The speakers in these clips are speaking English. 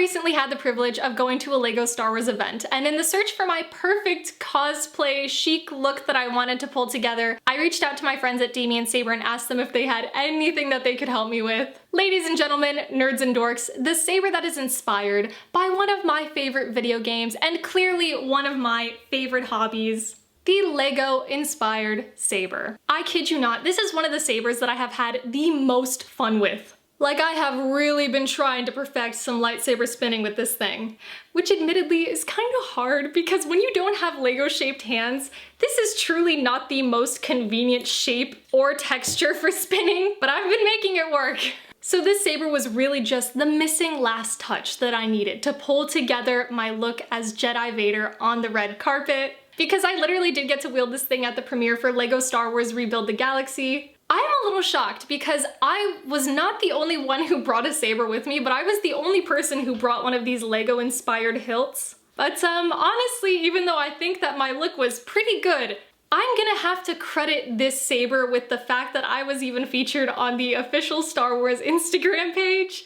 recently had the privilege of going to a LEGO Star Wars event, and in the search for my perfect cosplay chic look that I wanted to pull together, I reached out to my friends at damiensaber and asked them if they had anything that they could help me with. Ladies and gentlemen, nerds and dorks, the saber that is inspired by one of my favorite video games and clearly one of my favorite hobbies. The LEGO-inspired saber. I kid you not, this is one of the sabers that I have had the most fun with. Like, I have really been trying to perfect some lightsaber spinning with this thing, which admittedly is kind of hard because when you don't have Lego-shaped hands, this is truly not the most convenient shape or texture for spinning, but I've been making it work. So this saber was really just the missing last touch that I needed to pull together my look as Jedi Vader on the red carpet, because I literally did get to wield this thing at the premiere for LEGO Star Wars Rebuild the Galaxy. I am a little shocked because I was not the only one who brought a saber with me, but I was the only person who brought one of these LEGO-inspired hilts. But honestly, even though I think that my look was pretty good, I'm gonna have to credit this saber with the fact that I was even featured on the official Star Wars Instagram page,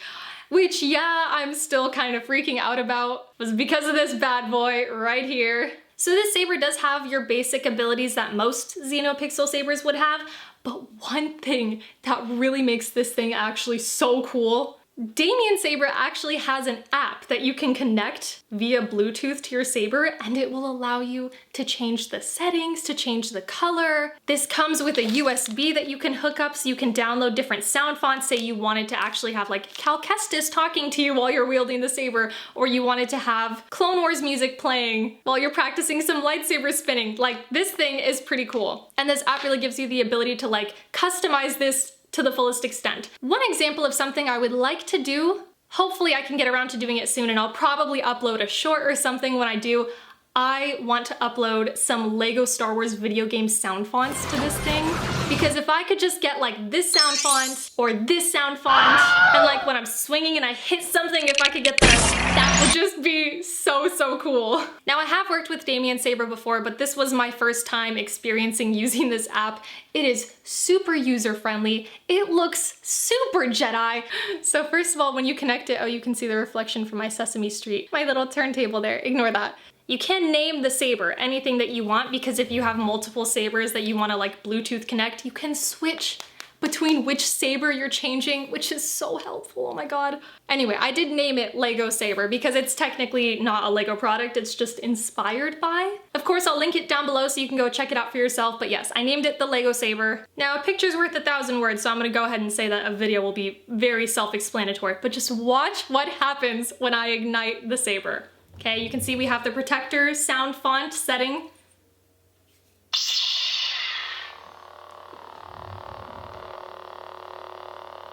which, yeah, I'm still kind of freaking out about. It was because of this bad boy right here. So this saber does have your basic abilities that most Xenopixel sabers would have, but one thing that really makes this thing actually so cool, damiensaber actually has an app that you can connect via Bluetooth to your saber, and it will allow you to change the settings, to change the color. This comes with a USB that you can hook up so you can download different sound fonts. Say you wanted to actually have like Cal Kestis talking to you while you're wielding the saber, or you wanted to have Clone Wars music playing while you're practicing some lightsaber spinning. Like, this thing is pretty cool. And this app really gives you the ability to like customize this to the fullest extent. One example of something I would like to do, hopefully I can get around to doing it soon and I'll probably upload a short or something when I do, I want to upload some LEGO Star Wars video game sound fonts to this thing. Because if I could just get like this sound font or this sound font, and like when I'm swinging and I hit something, if I could get this, that would just be so, so cool. Now, I have worked with damiensaber before, but this was my first time experiencing using this app. It is super user-friendly. It looks super Jedi. So first of all, when you connect it, oh, you can see the reflection from my Sesame Street, my little turntable there, ignore that. You can name the saber anything that you want, because if you have multiple sabers that you want to like Bluetooth connect, you can switch between which saber you're changing, which is so helpful, oh my god. Anyway, I did name it Lego Saber because it's technically not a Lego product, it's just inspired by. Of course, I'll link it down below so you can go check it out for yourself, but yes, I named it the Lego Saber. Now, a picture's worth 1,000 words, so I'm gonna go ahead and say that a video will be very self-explanatory, but just watch what happens when I ignite the saber. Okay, you can see we have the protector sound font setting.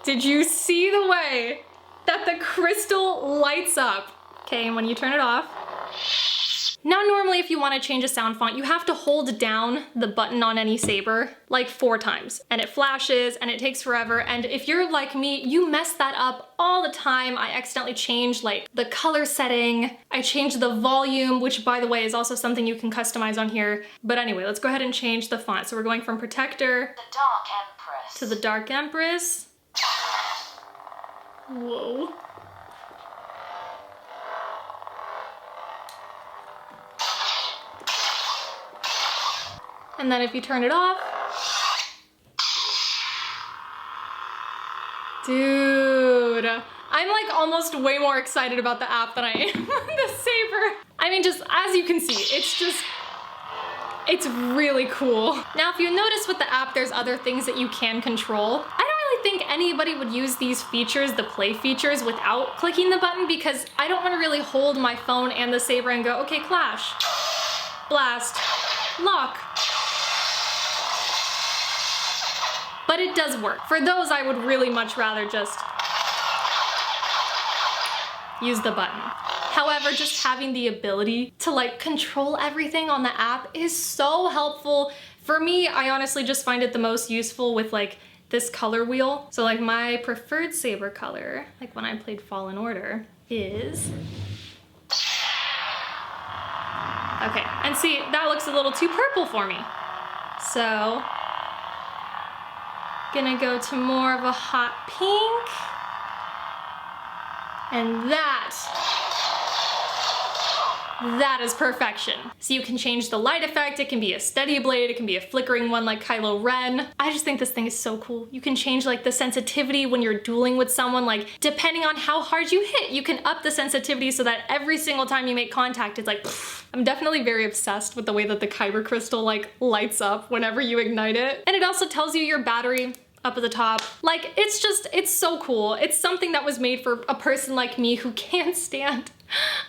Did you see the way that the crystal lights up? Okay, and when you turn it off. Now, normally if you want to change a sound font, you have to hold down the button on any saber like 4 times, and it flashes and it takes forever. And if you're like me, you mess that up all the time. I accidentally change like the color setting. I changed the volume, which by the way is also something you can customize on here. But anyway, let's go ahead and change the font. So we're going from Protector the Dark Empress to the Dark Empress. Whoa. And then if you turn it off, dude, I'm like almost way more excited about the app than I am the saber. I mean, just as you can see, it's really cool. Now, if you notice with the app, there's other things that you can control. I don't really think anybody would use these features, the play features, without clicking the button, because I don't want to really hold my phone and the saber and go, okay, clash, blast, lock. But it does work. For those, I would really much rather just use the button. However, just having the ability to like control everything on the app is so helpful. For me, I honestly just find it the most useful with like this color wheel. So like my preferred saber color, like when I played Fallen Order, is... Okay, and see, that looks a little too purple for me. So, gonna go to more of a hot pink. And that that is perfection. So you can change the light effect, it can be a steady blade, it can be a flickering one like Kylo Ren. I just think this thing is so cool. You can change like the sensitivity when you're dueling with someone, like depending on how hard you hit, you can up the sensitivity so that every single time you make contact, it's like, pfft. I'm definitely very obsessed with the way that the kyber crystal like lights up whenever you ignite it. And it also tells you your battery up at the top. Like, it's so cool. It's something that was made for a person like me who can't stand.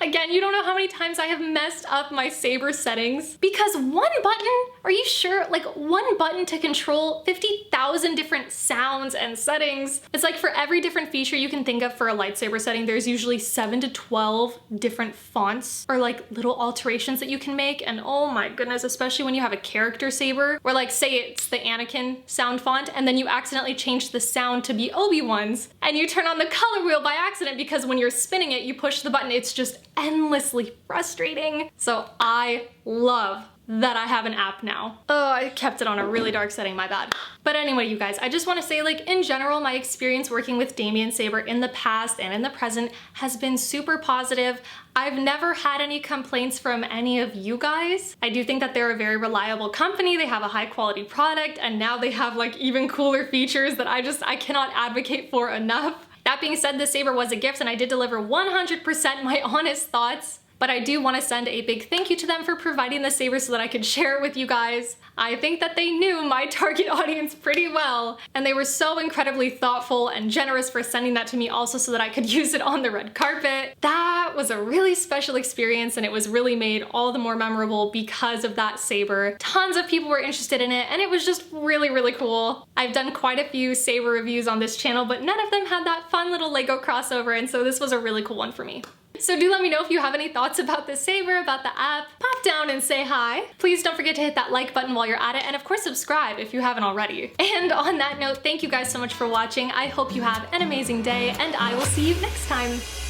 Again, you don't know how many times I have messed up my Saber settings because one button, are you sure? Like one button to control 50,000 different sounds and settings. It's like for every different feature you can think of for a lightsaber setting, there's usually 7 to 12 different fonts or like little alterations that you can make. And oh my goodness, especially when you have a character saber where like say it's the Anakin sound font and then you accidentally change the sound to be Obi-Wan's and you turn on the color wheel by accident because when you're spinning it, you push the button, it's just endlessly frustrating. So I love that I have an app now. Oh, I kept it on a really dark setting, my bad. But anyway, you guys, I just want to say, like, in general, my experience working with damiensaber in the past and in the present has been super positive. I've never had any complaints from any of you guys. I do think that they're a very reliable company. They have a high quality product, and now they have like even cooler features that I cannot advocate for enough. That being said, this saber was a gift and I did deliver 100% my honest thoughts, but I do want to send a big thank you to them for providing the saber so that I could share it with you guys. I think that they knew my target audience pretty well, and they were so incredibly thoughtful and generous for sending that to me also so that I could use it on the red carpet. That was a really special experience and it was really made all the more memorable because of that saber. Tons of people were interested in it and it was just really, really cool. I've done quite a few saber reviews on this channel, but none of them had that fun little Lego crossover, and so this was a really cool one for me. So do let me know if you have any thoughts about this saber, about the app. Pop down and say hi. Please don't forget to hit that like button while you're at it, and of course subscribe if you haven't already. And on that note, thank you guys so much for watching. I hope you have an amazing day, and I will see you next time.